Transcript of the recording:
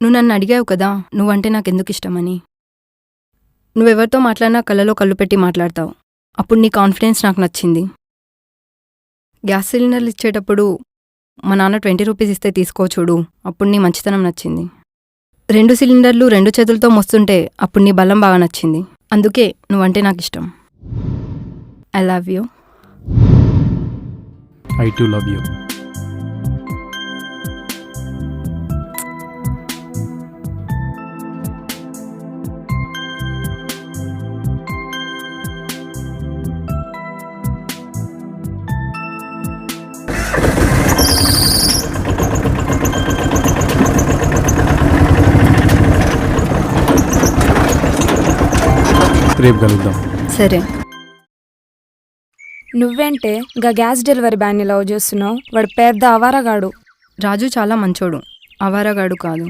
నువ్వు నన్ను అడిగావు కదా నువ్వంటే నాకెందుకు ఇష్టమని. నువ్వెవరితో మాట్లాడినా కళ్ళలో కళ్ళు పెట్టి మాట్లాడతావు. అప్పుడు నీ కాన్ఫిడెన్స్ నాకు నచ్చింది. గ్యాస్ సిలిండర్లు ఇచ్చేటప్పుడు మా నాన్న 20 రూపీస్ ఇస్తే తీసుకో చూడు, అప్పుడు నీ మంచితనం నచ్చింది. 2 సిలిండర్లు 2 చేతులతో మోస్తుంటే అప్పుడు నీ బలం బాగా నచ్చింది. అందుకే నువ్వంటే నాకు ఇష్టం. I love you. I to love you. రేపు కలుద్దాం. సరే. నువ్వేంటే గా గ్యాస్ డెలివరీ బ్యాన్ని లవ్ చేస్తున్నావు? వాడు పెద్ద అవారగాడు. రాజు చాలా మంచోడు, అవారగాడు కాదు.